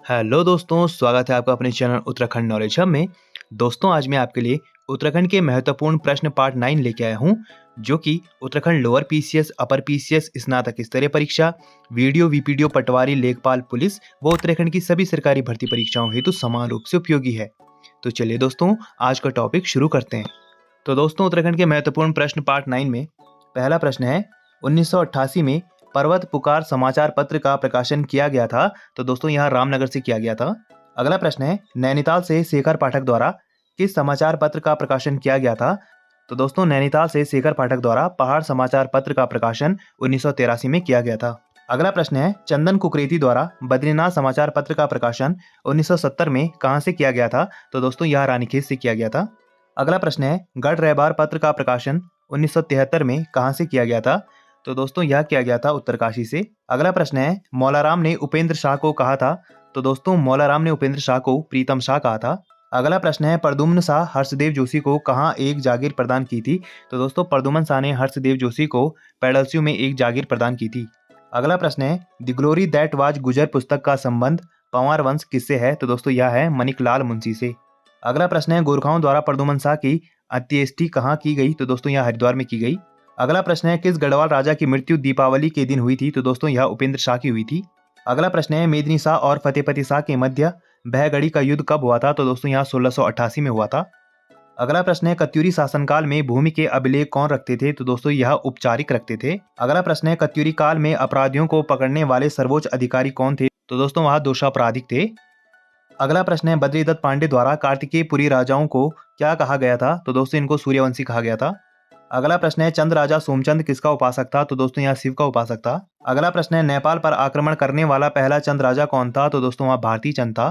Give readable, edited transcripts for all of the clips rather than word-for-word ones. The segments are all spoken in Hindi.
हेलो दोस्तों, स्वागत है आपका अपने चैनल उत्तराखंड नॉलेज हब में। दोस्तों, आज मैं आपके लिए उत्तराखंड के महत्वपूर्ण प्रश्न पार्ट 9 लेके आया हूँ, जो कि Uttarakhand lower PCS, upper PCS, स्नातक स्तरीय परीक्षा, वीडियो, वीपीडीओ, पटवारी, लेखपाल, पुलिस व उत्तराखंड की सभी सरकारी भर्ती परीक्षाओं हेतु समान रूप से उपयोगी है। तो चलिए दोस्तों, आज का टॉपिक शुरू करते हैं। तो दोस्तों, उत्तराखंड के महत्वपूर्ण प्रश्न पार्ट 9 में पहला प्रश्न है, 1988 में पर्वत पुकार समाचार पत्र का प्रकाशन किया गया था। तो दोस्तों, यहाँ रामनगर से किया गया था। अगला प्रश्न है, नैनीताल से शेखर पाठक द्वारा किस समाचार पत्र का प्रकाशन किया गया था। तो दोस्तों, नैनीताल से शेखर पाठक द्वारा पहाड़ समाचार पत्र का प्रकाशन 1983 में किया गया था। अगला प्रश्न है, चंदन कुकरेती द्वारा बद्रीनाथ समाचार पत्र का प्रकाशन 1970 में कहां से किया गया था। तो दोस्तों, यह रानीखेत से किया गया था। अगला प्रश्न है, गढ़ रहबार पत्र का प्रकाशन 1973 में कहां से किया गया था। तो दोस्तों, यह किया गया था उत्तरकाशी से। अगला प्रश्न है, मौलाराम ने उपेंद्र शाह को कहा था। तो दोस्तों, मौलाराम ने उपेंद्र शाह को प्रीतम शाह कहा था। अगला प्रश्न है, प्रद्युम्न शाह हर्षदेव जोशी को कहां एक जागीर प्रदान की थी। तो दोस्तों, प्रद्युम्न शाह ने हर्षदेव जोशी को पेडलस्यू में एक जागीर प्रदान की थी। अगला प्रश्न है, द ग्लोरी दैट वाज गुजर पुस्तक का संबंध पंवार वंश किससे है। तो दोस्तों, यह है मणिकलाल मुंशी से। अगला प्रश्न है, गोरखाओं द्वारा प्रद्युम्न शाह की अंत्येष्टि कहाँ की गई। तो दोस्तों, यह हरिद्वार में की गई। अगला प्रश्न है, किस गढ़वाल राजा की मृत्यु दीपावली के दिन हुई थी। तो दोस्तों, यह उपेंद्र शाह की हुई थी। अगला प्रश्न है, मेदिनी शाह और फतेहपति शाह के मध्य बहगढ़ी का युद्ध कब हुआ था। तो दोस्तों, यह 1688 में हुआ था। अगला प्रश्न है, कत्यूरी शासनकाल में भूमि के अभिलेख कौन रखते थे। तो दोस्तों, यह उपचारिक रखते थे। अगला प्रश्न है, कत्यूरी काल में अपराधियों को पकड़ने वाले सर्वोच्च अधिकारी कौन थे। तो दोस्तों, वह दोषापराधिक थे। अगला प्रश्न है, बद्रीदत्त पांडे द्वारा कार्तिकेयपुरी राजाओं को क्या कहा गया था। तो दोस्तों, इनको सूर्यवंशी कहा गया था। अगला प्रश्न है, चंद राजा सोमचंद किसका उपासक था। तो दोस्तों, यहाँ शिव का उपासक था। अगला प्रश्न है, नेपाल पर आक्रमण करने वाला पहला चंद राजा कौन था। तो दोस्तों, वहाँ भारती चंद था।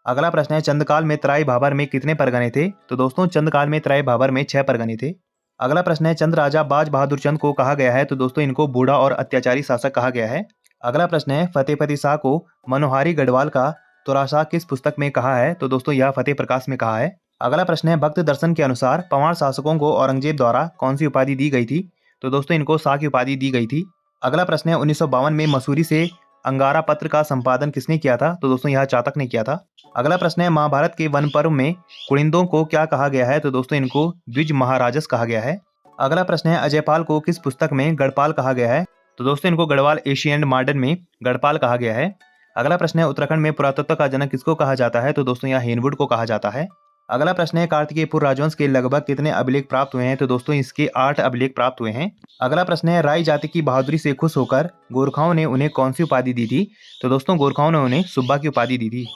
अगला प्रश्न है, चंदकाल में तराई भाबर में कितने परगने थे। तो दोस्तों, चंदकाल में तराई भाबर में 6 परगने थे। अगला प्रश्न है, चंद राजा बाज बहादुर चंद को कहा गया है। तो दोस्तों, इनको बूढ़ा और अत्याचारी शासक कहा गया है। अगला प्रश्न है, फतेहपति शाह को मनोहारी गढ़वाल का तुराशाह किस पुस्तक में कहा है। तो दोस्तों, यह फतेह प्रकाश में कहा है। अगला प्रश्न है, भक्त दर्शन के अनुसार पंवार शासकों को औरंगजेब द्वारा कौन सी उपाधि दी गई थी। तो दोस्तों, इनको शाह की उपाधि दी गई थी। अगला प्रश्न है, 1952 में मसूरी से अंगारा पत्र का संपादन किसने किया था। तो दोस्तों, यह चातक ने किया था। अगला प्रश्न है, महाभारत के वन पर्व में कुड़िंदों को क्या कहा गया है। तो दोस्तों, इनको द्विज महाराजस कहा गया है। अगला प्रश्न है, अजयपाल को किस पुस्तक में गढ़पाल कहा गया है। तो दोस्तों, इनको गढ़वाल एशियन मॉडर्न में गढ़पाल कहा गया है। अगला प्रश्न है, उत्तराखंड में पुरातत्व का जनक किसको कहा जाता है। तो दोस्तों, यहाँ हेनवुड को कहा जाता है। अगला प्रश्न है, कार्तिकेयपुर राजवंश के लगभग कितने अभिलेख प्राप्त हुए हैं। तो दोस्तों, इसके 8 अभिलेख प्राप्त हुए हैं। अगला प्रश्न है, राय जाति की बहादुरी से खुश होकर गोरखाओं ने उन्हें कौन सी उपाधि दी थी। तो दोस्तों, गोरखाओं ने उन्हें सुब्बा की उपाधि दी थी।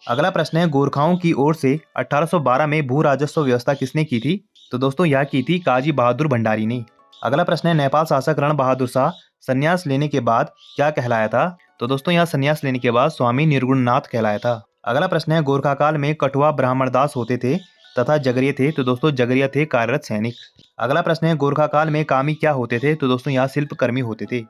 अगला प्रश्न है, गोरखाओं की ओर से 1812 में भू राजस्व व्यवस्था किसने की थी। तो दोस्तों, यह की थी काजी बहादुर भंडारी ने। अगला प्रश्न है, नेपाल शासक रण बहादुर शाह संन्यास लेने के बाद क्या कहलाया था। तो दोस्तों, यह संन्यास लेने के बाद स्वामी निर्गुणनाथ कहलाया था। अगला प्रश्न है, गोरखा काल में कठुआ ब्राह्मण दास होते थे तथा जगरिया थे। तो दोस्तों, जगरिया थे कार्यरत सैनिक। अगला प्रश्न है, गोरखा काल में कामी क्या होते थे। तो दोस्तों, यहाँ शिल्पकर्मी होते थे।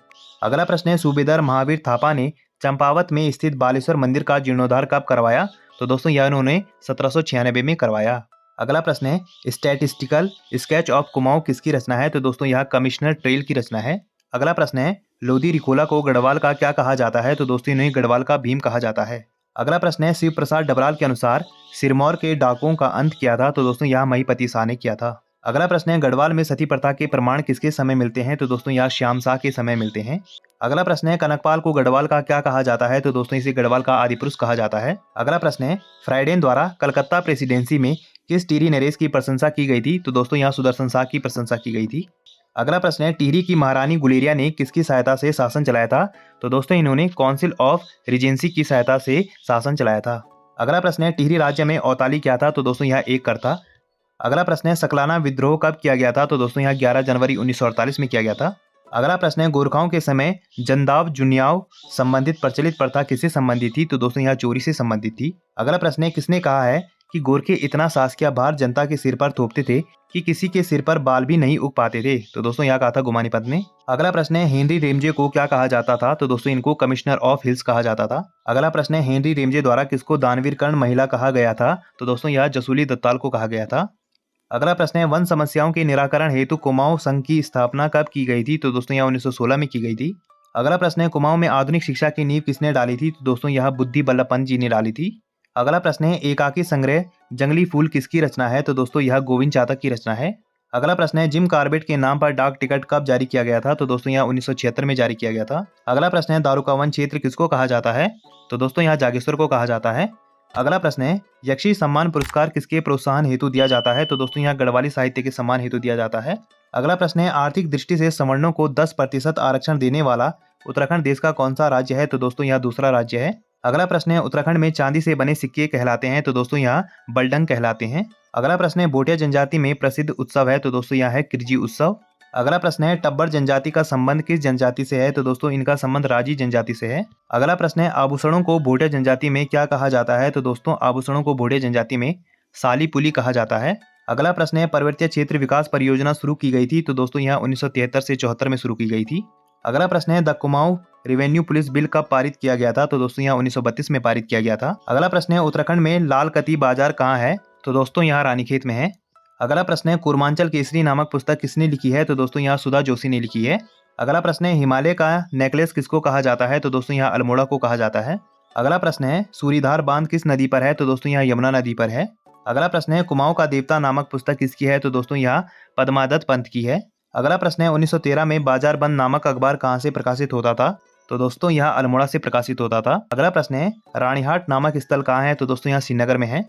अगला प्रश्न है, सूबेदार महावीर थापा ने चंपावत में स्थित बालेश्वर मंदिर का जीर्णोद्धार कब करवाया। तो दोस्तों, यह उन्होंने 1796 में करवाया। अगला प्रश्न है, स्टैटिस्टिकल स्केच ऑफ कुमाऊं किसकी रचना है। तो दोस्तों, यह कमिश्नर ट्रेल की रचना है। अगला प्रश्न है, लोधी रिकोला को गढ़वाल का क्या कहा जाता है। तो दोस्तों, इन्हें गढ़वाल का भीम कहा जाता है। अगला प्रश्न है, शिव प्रसाद डबराल के अनुसार सिरमौर के डाकुओं का अंत किया था। तो दोस्तों, यह महीपति शाह ने किया था। अगला प्रश्न है, गढ़वाल में सती प्रथा के प्रमाण किसके समय मिलते हैं। तो दोस्तों, यह श्याम शाह के समय मिलते हैं। अगला प्रश्न है, कनकपाल को गढ़वाल का क्या कहा जाता है। तो दोस्तों, इसे गढ़वाल का आदि पुरुष कहा जाता है। अगला प्रश्न है, फ्राइडेन द्वारा कलकत्ता प्रेसिडेंसी में किस टिहरी नरेश की प्रशंसा की गई थी। तो दोस्तों, यहाँ सुदर्शन शाह की प्रशंसा की गई थी। अगला प्रश्न है, टिहरी की महारानी गुलेरिया ने किसकी सहायता से शासन चलाया था। तो दोस्तों, इन्होंने काउंसिल ऑफ रिजेंसी की सहायता से शासन चलाया था। अगला प्रश्न है, टिहरी राज्य में औताली क्या था। तो दोस्तों, यह एक कर था। अगला प्रश्न है, सकलाना विद्रोह कब किया गया था। तो दोस्तों, यह 11 जनवरी 1948 में किया गया था। अगला प्रश्न है, गोरखाओं के समय जंदाव जुनियाव संबंधित प्रचलित प्रथा किससे संबंधित थी। तो दोस्तों, यह चोरी से संबंधित थी। अगला प्रश्न है, किसने कहा है कि गोरखे इतना शासकीय भार जनता के सिर पर थोपते थे कि किसी के सिर पर बाल भी नहीं उग पाते थे। तो दोस्तों, यह कहा था गुमानीपत ने। अगला प्रश्न है, हेनरी रेमजे को क्या कहा जाता था। तो दोस्तों, इनको कमिश्नर ऑफ हिल्स कहा जाता था। अगला प्रश्न है, हेनरी रेमजे द्वारा किसको दानवीर कर्ण महिला कहा गया था। तो दोस्तों, यह जसूली दत्ताल को कहा गया था। अगला प्रश्न है, वन समस्याओं के निराकरण हेतु कुमाऊं संघ की स्थापना कब की गई थी। तो दोस्तों, यह 1916 में की गई थी। अगला प्रश्न है, कुमाऊं में आधुनिक शिक्षा की नींव किसने डाली थी? तो दोस्तों यह बुद्धि बल्लभ पंत जी ने डाली थी। अगला प्रश्न है, एकाकी संग्रह जंगली फूल किसकी रचना है? तो दोस्तों यह गोविंद चातक की रचना है। अगला प्रश्न है, जिम कॉर्बेट के नाम पर डाक टिकट कब जारी किया गया था? तो दोस्तों यह 1976 में जारी किया गया था। अगला प्रश्न है, दारू का वन क्षेत्र किसको कहा जाता है? तो दोस्तों यह जागेश्वर को कहा जाता है। अगला प्रश्न है, यक्षी सम्मान पुरस्कार किसके प्रोत्साहन हेतु दिया जाता है? तो दोस्तों यह गढ़वाली साहित्य के सम्मान हेतु दिया जाता है। अगला प्रश्न है, आर्थिक दृष्टि से सवर्णों को 10% आरक्षण देने वाला उत्तराखंड देश का कौन सा राज्य है? तो दोस्तों यह दूसरा राज्य है। अगला प्रश्न है, उत्तराखंड में चांदी से बने सिक्के कहलाते हैं? तो दोस्तों यह बलडंग कहलाते हैं। अगला प्रश्न है, भोटिया जनजाति में प्रसिद्ध उत्सव है? तो दोस्तों यह है किरजी उत्सव। अगला प्रश्न है, टब्बर जनजाति का संबंध किस जनजाति से है? तो दोस्तों इनका संबंध राजी जनजाति से है। अगला प्रश्न है, आभूषणों को भोटिया जनजाति में क्या कहा जाता है? तो दोस्तों आभूषणों को भोटिया जनजाति में साली पुली कहा जाता है। अगला प्रश्न है, पर्वतीय क्षेत्र विकास परियोजना शुरू की गई थी? तो दोस्तों यह 1973 से 74 में शुरू की गई थी। अगला प्रश्न है, the Kumaon revenue police bill कब पारित किया गया था? तो दोस्तों यह 1932 में पारित किया गया था। अगला प्रश्न है, उत्तराखंड में लाल कती बाजार कहाँ है? तो दोस्तों यह रानीखेत में है। अगला प्रश्न है, कूर्मांचल केसरी नामक पुस्तक किसने लिखी है? तो दोस्तों यह सुधा जोशी ने लिखी है। अगला प्रश्न है, हिमालय का नेकलेस किसको कहा जाता है? तो दोस्तों यह अल्मोड़ा को कहा जाता है। अगला प्रश्न है, सूरीधार बांध किस नदी पर है? तो दोस्तों यह यमुना नदी पर है। अगला प्रश्न है, कुमाऊं का देवता नामक पुस्तक किसकी है? तो दोस्तों यह पद्मादत्त पंत की है। अगला प्रश्न है, 1913 में बाजार बंद नामक अखबार कहाँ से प्रकाशित होता था? तो दोस्तों यह अल्मोड़ा से प्रकाशित होता था। अगला प्रश्न है, रानीहाट नामक स्थल कहाँ है? तो दोस्तों यह श्रीनगर में है।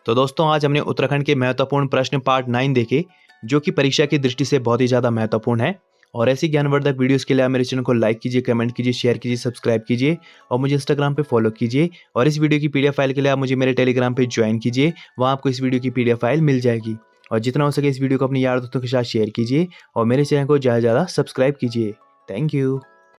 तो दोस्तों आज हमने उत्तराखंड के महत्वपूर्ण प्रश्न पार्ट 9 देखे, जो कि परीक्षा की दृष्टि से बहुत ही ज़्यादा महत्वपूर्ण है। और ऐसी ज्ञानवर्धक वीडियोस के लिए आप मेरे चैनल को लाइक कीजिए, कमेंट कीजिए, शेयर कीजिए, सब्सक्राइब कीजिए और मुझे इंस्टाग्राम पे फॉलो कीजिए। और इस वीडियो की पीडीएफ फाइल के लिए आप मुझे मेरे टेलीग्राम पे ज्वाइन कीजिए, वहाँ आपको इस वीडियो की पीडीएफ फाइल मिल जाएगी। और जितना हो सके इस वीडियो को अपने यार दोस्तों के साथ शेयर कीजिए और मेरे चैनल को ज़्यादा से ज़्यादा सब्सक्राइब कीजिए। Thank you.